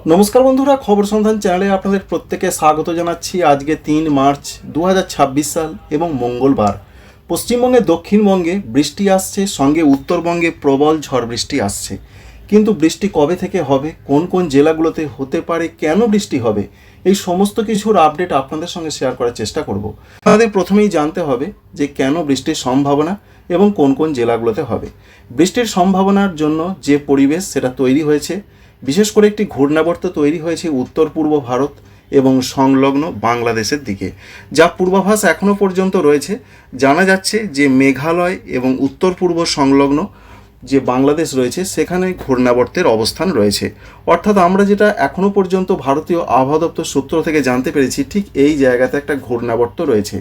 নমস্কার বন্ধুরা, খবর সন্ধান চ্যানেলে আপনাদের প্রত্যেকে স্বাগত জানাচ্ছি। আজকে ৩ মার্চ ২০২৬ সাল এবং মঙ্গলবার। পশ্চিমবঙ্গে দক্ষিণবঙ্গে বৃষ্টি আসছে, সঙ্গে উত্তরবঙ্গে প্রবল ঝড় বৃষ্টি আসছে। কিন্তু বৃষ্টি কবে থেকে হবে, কোন কোন জেলাগুলোতে হতে পারে, কেন বৃষ্টি হবে, এই সমস্ত কিছুর আপডেট আপনাদের সঙ্গে শেয়ার করার চেষ্টা করব। আমাদের প্রথমেই জানতে হবে যে কেন বৃষ্টির সম্ভাবনা এবং কোন কোন জেলাগুলোতে হবে। বৃষ্টির সম্ভাবনার জন্য যে পরিবেশ সেটা তৈরি হয়েছে, বিশেষ করে একটি ঘূর্ণাবর্ত তৈরি হয়েছে উত্তর পূর্ব ভারত এবং সংলগ্ন বাংলাদেশের দিকে, যা পূর্বাভাস এখনও পর্যন্ত রয়েছে। জানা যাচ্ছে যে মেঘালয় এবং উত্তর পূর্ব সংলগ্ন যে বাংলাদেশ রয়েছে সেখানে ঘূর্ণাবর্তের অবস্থান রয়েছে। অর্থাৎ আমরা যেটা এখনও পর্যন্ত ভারতীয় আবহাওয়া দপ্তর সূত্র থেকে জানতে পেরেছি, ঠিক এই জায়গাতে একটা ঘূর্ণাবর্ত রয়েছে।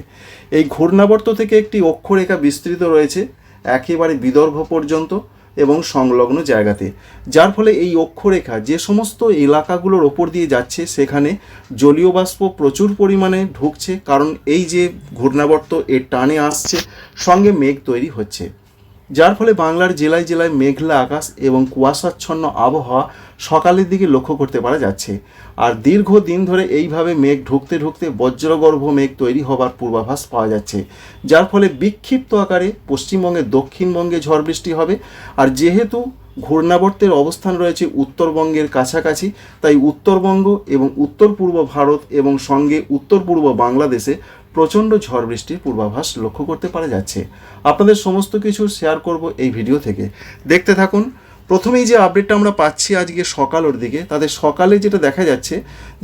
এই ঘূর্ণাবর্ত থেকে একটি অক্ষরেখা বিস্তৃত রয়েছে একেবারে বিদর্ভ পর্যন্ত এবং সংলগ্ন জায়গাতে, যার ফলে এই অক্ষরেখা যে সমস্ত এলাকাগুলোর ওপর দিয়ে যাচ্ছে সেখানে জলীয় বাষ্প প্রচুর পরিমাণে ঢুকছে, কারণ এই যে ঘূর্ণাবর্ত এর টানে আসছে, সঙ্গে মেঘ তৈরি হচ্ছে, যার ফলে বাংলার জেলায় জেলায় মেঘলা আকাশ এবং কুয়াশাচ্ছন্ন আবহাওয়া সকালের দিকে লক্ষ্য করতে পারা যাচ্ছে। আর দীর্ঘদিন ধরে এইভাবে মেঘ ঢুকতে ঢুকতে বজ্রগর্ভ মেঘ তৈরি হবার পূর্বাভাস পাওয়া যাচ্ছে, যার ফলে বিক্ষিপ্ত আকারে পশ্চিমবঙ্গের দক্ষিণবঙ্গে ঝড় বৃষ্টি হবে। আর যেহেতু ঘূর্ণাবর্তের অবস্থান রয়েছে উত্তরবঙ্গের কাছাকাছি, তাই উত্তরবঙ্গ এবং উত্তর পূর্ব ভারত এবং সঙ্গে উত্তর পূর্ব বাংলাদেশে প্রচণ্ড ঝড় বৃষ্টির পূর্বাভাস লক্ষ্য করতে পারা যাচ্ছে। আপনাদের সমস্ত কিছু শেয়ার করব এই ভিডিও থেকে, দেখতে থাকুন। প্রথমেই যে আপডেটটা আমরা পাচ্ছি আজকে সকালের দিকে, তাদের সকালে যেটা দেখা যাচ্ছে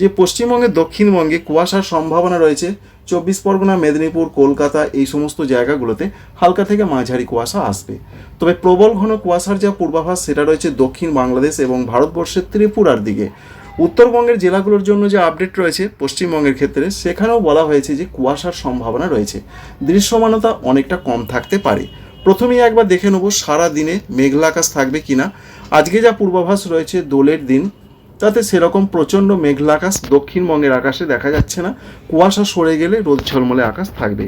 যে পশ্চিমবঙ্গের দক্ষিণবঙ্গে কুয়াশার সম্ভাবনা রয়েছে। ২৪ পরগনা, মেদিনীপুর, কলকাতা এই সমস্ত জায়গাগুলোতে হালকা থেকে মাঝারি কুয়াশা আসবে। তবে প্রবল ঘন কুয়াশার যা পূর্বাভাস সেটা রয়েছে দক্ষিণ বাংলাদেশ এবং ভারতবর্ষের ত্রিপুরার দিকে। উত্তরবঙ্গের জেলাগুলোর জন্য যে আপডেট রয়েছে পশ্চিমবঙ্গের ক্ষেত্রে, সেখানেও বলা হয়েছে যে কুয়াশার সম্ভাবনা রয়েছে, দৃশ্যমানতা অনেকটা কম থাকতে পারে। প্রথমেই একবার দেখে নেব সারা দিনে মেঘলা আকাশ থাকবে কিনা। আজকে যা পূর্বাভাস রয়েছে দোলের দিন, তাতে সেরকম প্রচণ্ড মেঘলা আকাশ দক্ষিণবঙ্গের আকাশে দেখা যাচ্ছে না। কুয়াশা সরে গেলে রোদ ঝলমলে আকাশ থাকবে।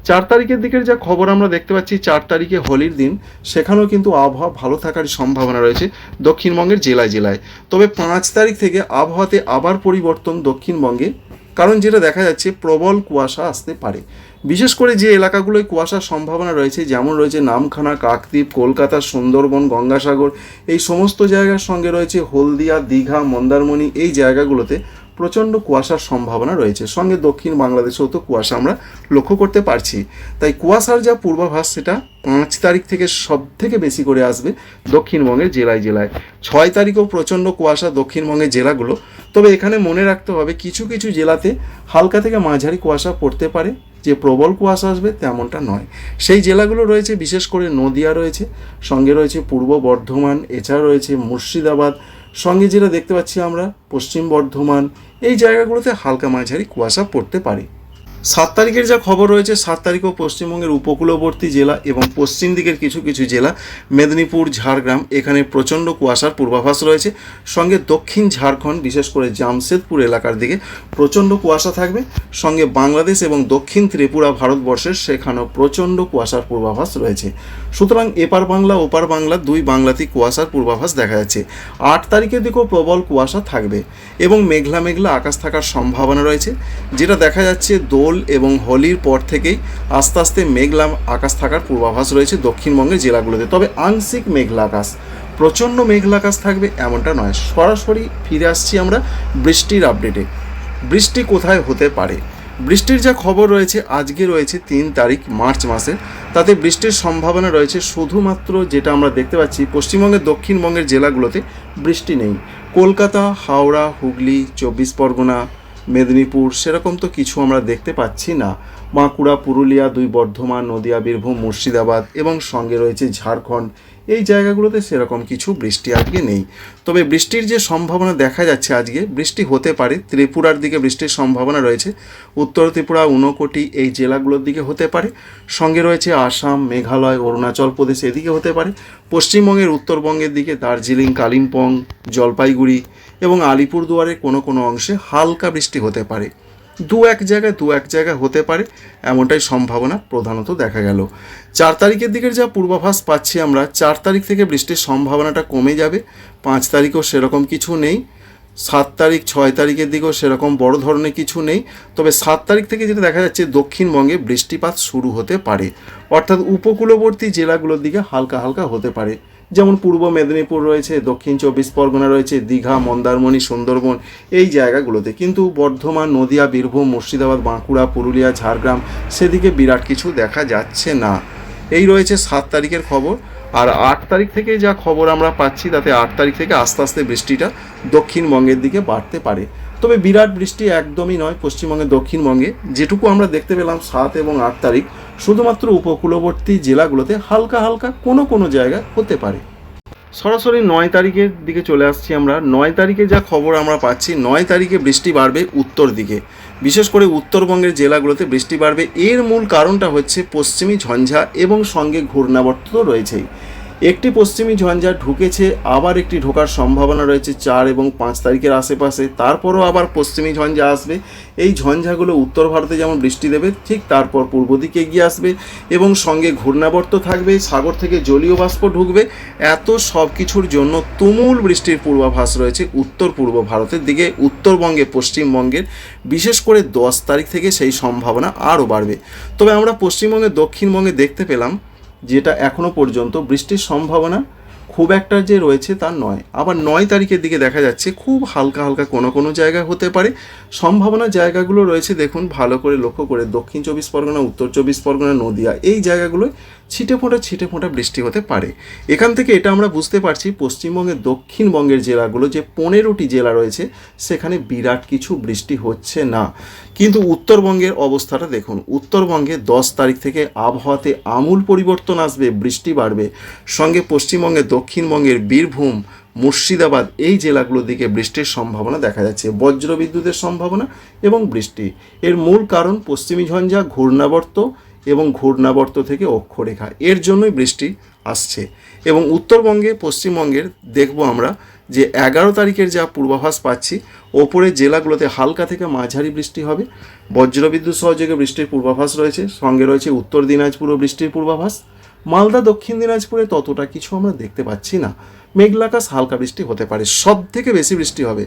৪ তারিখের দিকের যা খবর আমরা দেখতে পাচ্ছি, ৪ তারিখে হোলির দিন, সেখানেও কিন্তু আবহাওয়া ভালো থাকার সম্ভাবনা রয়েছে দক্ষিণবঙ্গের জেলায় জেলায়। তবে ৫ তারিখ থেকে আবহাওয়াতে আবার পরিবর্তন দক্ষিণবঙ্গে, কারণ যেটা দেখা যাচ্ছে প্রবল কুয়াশা আসতে পারে। বিশেষ করে যে এলাকাগুলোয় কুয়াশার সম্ভাবনা রয়েছে, যেমন রয়েছে নামখানা, কাকদ্বীপ, কলকাতা, সুন্দরবন, গঙ্গাসাগর, এই সমস্ত জায়গার সঙ্গে রয়েছে হলদিয়া, দীঘা, মন্দারমণি, এই জায়গাগুলোতে প্রচণ্ড কুয়াশার সম্ভাবনা রয়েছে। সঙ্গে দক্ষিণ বাংলাদেশেও তো কুয়াশা আমরা লক্ষ্য করতে পারছি। তাই কুয়াশার যা পূর্বাভাস সেটা ৫ তারিখ থেকে সব থেকে বেশি করে আসবে দক্ষিণবঙ্গের জেলায় জেলায়। ৬ তারিখেও প্রচণ্ড কুয়াশা দক্ষিণবঙ্গের জেলাগুলো। তবে এখানে মনে রাখতে হবে কিছু কিছু জেলাতে হালকা থেকে মাঝারি কুয়াশা পড়তে পারে, যে প্রবল কুয়াশা আসবে তেমনটা নয়। সেই জেলাগুলো রয়েছে বিশেষ করে নদিয়া রয়েছে, সঙ্গে রয়েছে পূর্ব বর্ধমান, এছাড়া রয়েছে মুর্শিদাবাদ, সঙ্গে যেটা দেখতে পাচ্ছি আমরা পশ্চিম বর্ধমান, এই জায়গাগুলোতে হালকা মাঝারি কুয়াশা পড়তে পারে। ৭ তারিখের যা খবর রয়েছে, ৭ তারিখেও পশ্চিমবঙ্গের উপকূলবর্তী জেলা এবং পশ্চিম দিকের কিছু কিছু জেলা, মেদিনীপুর, ঝাড়গ্রাম, এখানে প্রচণ্ড কুয়াশার পূর্বাভাস রয়েছে। সঙ্গে দক্ষিণ ঝাড়খণ্ড, বিশেষ করে জামশেদপুর এলাকার দিকে প্রচণ্ড কুয়াশা থাকবে। সঙ্গে বাংলাদেশ এবং দক্ষিণ ত্রিপুরা ভারতবর্ষের, সেখানেও প্রচণ্ড কুয়াশার পূর্বাভাস রয়েছে। সুতরাং এপার বাংলা ওপার বাংলা দুই বাংলাতেই কুয়াশার পূর্বাভাস দেখা যাচ্ছে। ৮ তারিখের দিকেও প্রবল কুয়াশা থাকবে এবং মেঘলা মেঘলা আকাশ থাকার সম্ভাবনা রয়েছে, যেটা দেখা যাচ্ছে দোল এবং হোলির পর থেকেই আস্তে আস্তে মেঘলা আকাশ থাকার পূর্বাভাস রয়েছে দক্ষিণবঙ্গের জেলাগুলোতে। তবে আংশিক মেঘলা আকাশ, প্রচণ্ড মেঘলা আকাশ থাকবে এমনটা নয়। সরাসরি ফিরে আসছি আমরা বৃষ্টির আপডেটে। বৃষ্টি কোথায় হতে পারে? বৃষ্টির যা খবর রয়েছে আজকে রয়েছে ৩ তারিখ মার্চ মাসের, তাতে বৃষ্টির সম্ভাবনা রয়েছে শুধুমাত্র যেটা আমরা দেখতে পাচ্ছি পশ্চিমবঙ্গের দক্ষিণবঙ্গের জেলাগুলোতে বৃষ্টি নেই। কলকাতা, হাওড়া, হুগলি, ২৪ পরগনা, মেদিনীপুর সেরকম তো কিছু আমরা দেখতে পাচ্ছি না। বাঁকুড়া, পুরুলিয়া, ২ বর্ধমান, নদিয়া, বীরভূম, মুর্শিদাবাদ এবং সঙ্গে রয়েছে ঝাড়খণ্ড, এই জায়গাগুলোতে সেরকম কিছু বৃষ্টি আজকে নেই। তবে বৃষ্টির যে সম্ভাবনা দেখা যাচ্ছে আজকে, বৃষ্টি হতে পারে ত্রিপুরার দিকে বৃষ্টির সম্ভাবনা রয়েছে। উত্তর ত্রিপুরা, ঊনকোটি এই জেলাগুলোর দিকে হতে পারে। সঙ্গে রয়েছে আসাম, মেঘালয়, অরুণাচল প্রদেশ, এদিকে হতে পারে। পশ্চিমবঙ্গের উত্তরবঙ্গের দিকে দার্জিলিং, কালিম্পং, জলপাইগুড়ি এবং আলিপুরদুয়ারের কোনো কোনো অংশে হালকা বৃষ্টি হতে পারে। দু এক জায়গায় হতে পারে, এমনটাই সম্ভাবনা প্রধানত দেখা গেল। ৪ তারিখের দিকের যা পূর্বাভাস পাচ্ছি আমরা, ৪ তারিখ থেকে বৃষ্টির সম্ভাবনাটা কমে যাবে। ৫ তারিখেও সেরকম কিছু নেই। 7 তারিখ 6 তারিখের দিকেও সেরকম বড় ধরনের কিছু নেই। তবে 7 তারিখ থেকে যেটা দেখা যাচ্ছে দক্ষিণবঙ্গে বৃষ্টিপাত শুরু হতে পারে, অর্থাৎ উপকূলবর্তী জেলাগুলোর দিকে হালকা হালকা হতে পারে। যেমন পূর্ব মেদিনীপুর রয়েছে, দক্ষিণ 24 পরগনা রয়েছে, দীঘা, মন্দারমণি, সুন্দরবন এই জায়গাগুলোতে। কিন্তু বর্ধমান, নদিয়া, বীরভূম, মুর্শিদাবাদ, বাঁকুড়া, পুরুলিয়া, ঝাড়গ্রাম সেদিকে বিরাট কিছু দেখা যাচ্ছে না। এই রয়েছে 7 তারিখের খবর। আর 8 তারিখ থেকে যা খবর আমরা পাচ্ছি তাতে 8 তারিখ থেকে আস্তে আস্তে বৃষ্টিটা দক্ষিণবঙ্গের দিকে বাড়তে পারে। তবে বিরাট বৃষ্টি একদমই নয় পশ্চিমবঙ্গের দক্ষিণবঙ্গে। যেটুকু আমরা দেখতে পেলাম 7 এবং 8 তারিখ, শুধুমাত্র উপকূলবর্তী জেলাগুলোতে হালকা হালকা কোনো কোনো জায়গায় হতে পারে। সরাসরি 9 তারিখের দিকে চলে আসছি আমরা। 9 তারিখে যা খবর আমরা পাচ্ছি, 9 তারিখে বৃষ্টি বাড়বে উত্তর দিকে, বিশেষ করে উত্তরবঙ্গের জেলাগুলোতে বৃষ্টি বাড়বে। এর মূল কারণটা হচ্ছে পশ্চিমী ঝঞ্ঝা এবং সঙ্গে ঘূর্ণাবর্ত তো রয়েছেই। একটি পশ্চিমী ঝঞ্ঝা ঢুকেছে, আবার একটি ঢোকার সম্ভাবনা রয়েছে 4 এবং 5 তারিখের আশেপাশে। তারপরও আবার পশ্চিমী ঝঞ্ঝা আসবে। এই ঝঞ্ঝাগুলো উত্তর ভারতে যেমন বৃষ্টি দেবে, ঠিক তারপর পূর্ব দিকে এগিয়ে আসবে এবং সঙ্গে ঘূর্ণাবর্ত থাকবে, সাগর থেকে জলীয় বাষ্প ঢুকবে। এত সব কিছুর জন্য তুমুল বৃষ্টির পূর্বাভাস রয়েছে উত্তর পূর্ব ভারতের দিকে, উত্তরবঙ্গে, পশ্চিমবঙ্গের। বিশেষ করে 10 তারিখ থেকে সেই সম্ভাবনা আরও বাড়বে। তবে আমরা পশ্চিমবঙ্গে, দক্ষিণবঙ্গে দেখতে পেলাম যেটা এখনও পর্যন্ত বৃষ্টির সম্ভাবনা খুব একটা যে রয়েছে তা নয়। আবার 9 তারিখের দিকে দেখা যাচ্ছে খুব হালকা হালকা কোনো কোনো জায়গায় হতে পারে। সম্ভাবনা জায়গাগুলো রয়েছে, দেখুন ভালো করে লক্ষ্য করে, দক্ষিণ 24 পরগনা, উত্তর 24 পরগনা, নদিয়া এই জায়গাগুলোয় ছিটে ফোঁটা বৃষ্টি হতে পারে। এখান থেকে এটা আমরা বুঝতে পারছি পশ্চিমবঙ্গের দক্ষিণবঙ্গের জেলাগুলো, যে 15টি জেলা রয়েছে, সেখানে বিরাট কিছু বৃষ্টি হচ্ছে না। কিন্তু উত্তরবঙ্গের অবস্থাটা দেখুন। উত্তরবঙ্গে 10 তারিখ থেকে আবহাওয়াতে আমূল পরিবর্তন আসবে, বৃষ্টি বাড়বে। সঙ্গে পশ্চিমবঙ্গের, দক্ষিণবঙ্গের বীরভূম, মুর্শিদাবাদ এই জেলাগুলোর দিকে বৃষ্টির সম্ভাবনা দেখা যাচ্ছে, বজ্র বিদ্যুতের সম্ভাবনা এবং বৃষ্টি। এর মূল কারণ পশ্চিমী ঝঞ্ঝা, ঘূর্ণাবর্ত এবং ঘূর্ণাবর্ত থেকে অক্ষরেখা, এর জন্যই বৃষ্টি আসছে। এবং উত্তরবঙ্গে, পশ্চিমবঙ্গের দেখব আমরা যে 11 তারিখের যা পূর্বাভাস পাচ্ছি, ওপরের জেলাগুলোতে হালকা থেকে মাঝারি বৃষ্টি হবে, বজ্রবিদ্যুৎ সহযোগে বৃষ্টির পূর্বাভাস রয়েছে। সঙ্গে রয়েছে উত্তর দিনাজপুরও বৃষ্টির পূর্বাভাস। মালদা, দক্ষিণ দিনাজপুরে ততটা কিছু আমরা দেখতে পাচ্ছি না। মেঘলা আকাশ, হালকা বৃষ্টি হতে পারে। সব থেকে বেশি বৃষ্টি হবে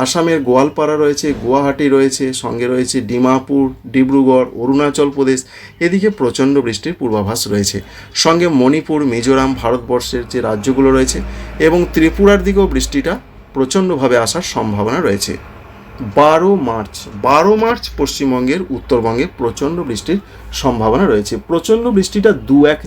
আসামের গোয়ালপাড়া রয়েছে, গুয়াহাটি রয়েছে, সঙ্গে রয়েছে ডিমাপুর, ডিব্রুগড়, অরুণাচল প্রদেশ, এদিকে প্রচণ্ড বৃষ্টির পূর্বাভাস রয়েছে। সঙ্গে মণিপুর, মিজোরাম, ভারতবর্ষের যে রাজ্যগুলো রয়েছে, এবং ত্রিপুরার দিকেও বৃষ্টিটা প্রচণ্ডভাবে আসার সম্ভাবনা রয়েছে। 12 মার্চ পশ্চিমবঙ্গের, উত্তরবঙ্গে প্রচণ্ড বৃষ্টির সম্ভাবনা রয়েছে। প্রচণ্ড বৃষ্টিটা দু এক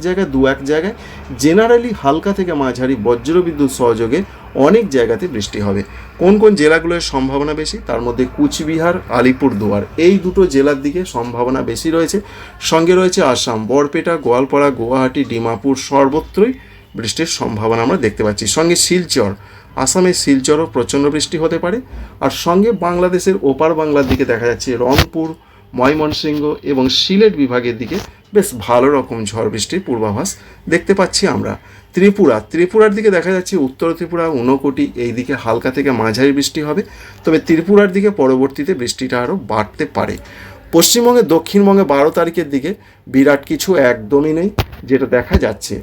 জায়গায়, জেনারেলি হালকা থেকে মাঝারি বজ্রবিদ্যুৎ সহযোগে অনেক জায়গাতে বৃষ্টি হবে। কোন কোন জেলাগুলোর সম্ভাবনা বেশি? তার মধ্যে কুচবিহার, আলিপুরদুয়ার এই দুটো জেলার দিকে সম্ভাবনা বেশি রয়েছে। সঙ্গে রয়েছে আসাম, বরপেটা, গোয়ালপাড়া, গুয়াহাটি, ডিমাপুর, সর্বত্রই বৃষ্টির সম্ভাবনা আমরা দেখতে পাচ্ছি। সঙ্গে শিলচর, আসামের শিলচরও প্রচণ্ড বৃষ্টি হতে পারে। আর সঙ্গে বাংলাদেশের ওপার বাংলার দিকে দেখা যাচ্ছে রংপুর, ময়মনসিংহ এবং সিলেট বিভাগের দিকে বেশ ভালো রকম ঝড় বৃষ্টির পূর্বাভাস দেখতে পাচ্ছি আমরা। ত্রিপুরার দিকে দেখা যাচ্ছে উত্তর ত্রিপুরা, ঊনকোটি এই দিকে হালকা থেকে মাঝারি বৃষ্টি হবে। তবে ত্রিপুরার দিকে পরবর্তীতে বৃষ্টিটা আরও বাড়তে পারে। পশ্চিমবঙ্গে, দক্ষিণবঙ্গে 12 তারিখের দিকে বিরাট কিছু একদমই নেই যেটা দেখা যাচ্ছে।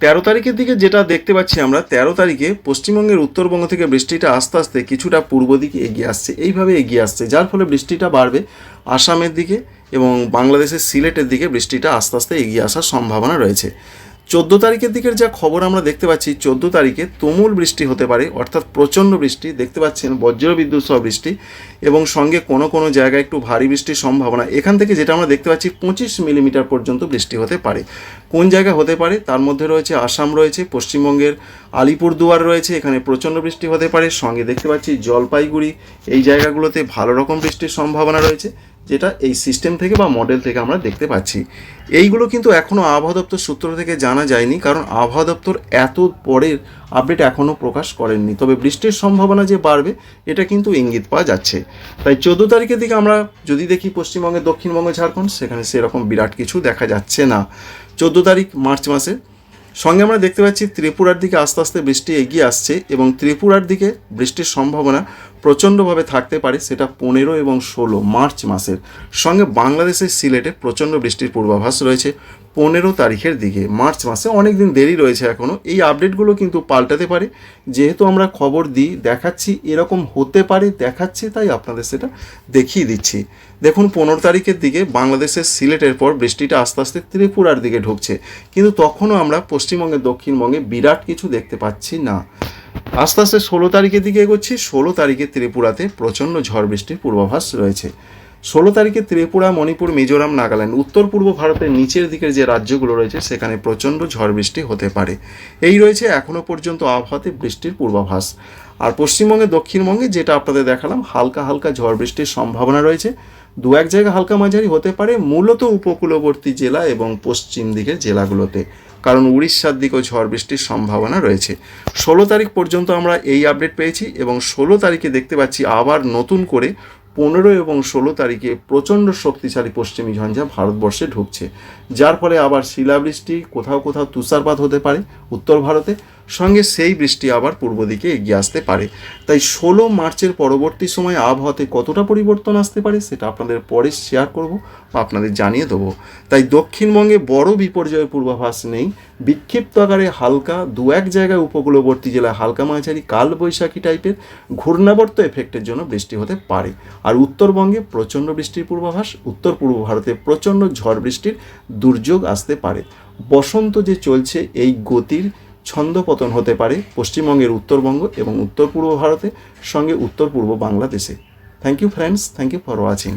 13 তারিখের দিকে যেটা দেখতে পাচ্ছি আমরা, 13 তারিখে পশ্চিমবঙ্গের উত্তরবঙ্গ থেকে বৃষ্টিটা আস্তে আস্তে কিছুটা পূর্ব দিকে এগিয়ে আসছে, এইভাবে এগিয়ে আসছে, যার ফলে বৃষ্টিটা বাড়বে আসামের দিকে এবং বাংলাদেশের সিলেটের দিকে বৃষ্টিটা আস্তে আস্তে এগিয়ে আসার সম্ভাবনা রয়েছে। 14 তারিখের দিকের যা খবর আমরা দেখতে পাচ্ছি, 14 তারিখে তুমুল বৃষ্টি হতে পারে, অর্থাৎ প্রচণ্ড বৃষ্টি দেখতে পাচ্ছেন, বজ্রবিদ্যুৎ সহ বৃষ্টি এবং সঙ্গে কোনো কোনো জায়গায় একটু ভারী বৃষ্টির সম্ভাবনা। এখান থেকে যেটা আমরা দেখতে পাচ্ছি 25 মিলিমিটার পর্যন্ত বৃষ্টি হতে পারে। কোন জায়গায় হতে পারে? তার মধ্যে রয়েছে আসাম রয়েছে, পশ্চিমবঙ্গের আলিপুরদুয়ার রয়েছে, এখানে প্রচণ্ড বৃষ্টি হতে পারে। সঙ্গে দেখতে পাচ্ছি জলপাইগুড়ি, এই জায়গাগুলোতে ভালো রকম বৃষ্টির সম্ভাবনা রয়েছে, যেটা এই সিস্টেম থেকে বা মডেল থেকে আমরা দেখতে পাচ্ছি। এইগুলো কিন্তু এখনও আবহাওয়া দপ্তর সূত্র থেকে জানা যায়নি, কারণ আবহাওয়া দপ্তর এত পরের আপডেট এখনও প্রকাশ করেননি। তবে বৃষ্টির সম্ভাবনা যে বাড়বে এটা কিন্তু ইঙ্গিত পাওয়া যাচ্ছে। তাই 14 তারিখের দিকে আমরা যদি দেখি পশ্চিমবঙ্গে, দক্ষিণবঙ্গে, ঝাড়খণ্ড, সেখানে সেরকম বিরাট কিছু দেখা যাচ্ছে না 14 তারিখ মার্চ মাসে। সঙ্গে আমরা দেখতে পাচ্ছি ত্রিপুরার দিকে আস্তে আস্তে বৃষ্টি এগিয়ে আসছে এবং ত্রিপুরার দিকে বৃষ্টির সম্ভাবনা প্রচণ্ডভাবে থাকতে পারে, সেটা 15 এবং 16 মার্চ মাসের। সঙ্গে বাংলাদেশের সিলেটে প্রচণ্ড বৃষ্টির পূর্বাভাস রয়েছে 15 তারিখের দিকে, মার্চ মাসে। অনেক দিন দেরি রয়েছে এখনও। এই আপডেটগুলো কিন্তু পাল্টাতে পারে, যেহেতু আমরা খবর দিই, দেখাচ্ছি, এরকম হতে পারে, দেখাচ্ছি, তাই আপনাদের সেটা দেখিয়ে দিচ্ছি। দেখুন 15 তারিখের দিকে বাংলাদেশের সিলেটের পর বৃষ্টিটা আস্তে আস্তে ত্রিপুরার দিকে ঢুকছে, কিন্তু তখনও আমরা পশ্চিমবঙ্গে দক্ষিণবঙ্গে বিরাট কিছু দেখতে পাচ্ছি না। আস্তে আস্তে 16 তারিখের দিকে এগোচ্ছি। 16 তারিখে ত্রিপুরাতে প্রচণ্ড ঝড় বৃষ্টির পূর্বাভাস রয়েছে। 16 তারিখে ত্রিপুরা, মণিপুর, মিজোরাম, নাগাল্যান্ড, উত্তর পূর্ব ভারতের নিচের দিকের যে রাজ্যগুলো রয়েছে সেখানে প্রচণ্ড ঝড় বৃষ্টি হতে পারে। এই রয়েছে এখনও পর্যন্ত আবহাওয়াতে বৃষ্টির পূর্বাভাস। আর পশ্চিমবঙ্গে দক্ষিণবঙ্গে যেটা আপনাদের দেখালাম, হালকা হালকা ঝড় বৃষ্টির সম্ভাবনা রয়েছে। দু এক জায়গা হালকা মাঝারি হতে পারে, মূলত উপকূলবর্তী জেলা এবং পশ্চিম দিকের জেলাগুলোতে, কারণ উড়িষ্যার দিকেও ঝড় বৃষ্টির সম্ভাবনা রয়েছে। 16 তারিখ পর্যন্ত আমরা এই আপডেট পেয়েছি এবং 16 তারিখে দেখতে পাচ্ছি আবার নতুন করে 15 এবং 16 তারিখে প্রচণ্ড শক্তিশালী পশ্চিমী ঝঞ্ঝা ভারতবর্ষে ঢুকছে, যার ফলে আবার শিলাবৃষ্টি, কোথাও কোথাও তুষারপাত হতে পারে উত্তর ভারতে, সঙ্গে সেই বৃষ্টি আবার পূর্ব দিকে এগিয়ে আসতে পারে। তাই 16 মার্চের পরবর্তী সময়ে আবহাওয়াতে কতটা পরিবর্তন আসতে পারে সেটা আপনাদের পরে শেয়ার করব বা আপনাদের জানিয়ে দেবো। তাই দক্ষিণবঙ্গে বড় বিপর্যয়ের পূর্বাভাস নেই, বিক্ষিপ্ত আকারে হালকা দু এক জায়গায় উপকূলবর্তী জেলায় হালকা মাঝারি কালবৈশাখী টাইপের ঘূর্ণাবর্ত এফেক্টের জন্য বৃষ্টি হতে পারে। আর উত্তরবঙ্গে প্রচণ্ড বৃষ্টির পূর্বাভাস, উত্তর পূর্ব ভারতে প্রচণ্ড ঝড় বৃষ্টির দুর্যোগ আসতে পারে। বসন্ত যে চলছে এই গতির ছন্দপতন হতে পারে পশ্চিমবঙ্গের উত্তরবঙ্গ এবং উত্তর পূর্ব ভারতে, সঙ্গে উত্তর পূর্ব বাংলাদেশে। Thank you friends, thank you for watching.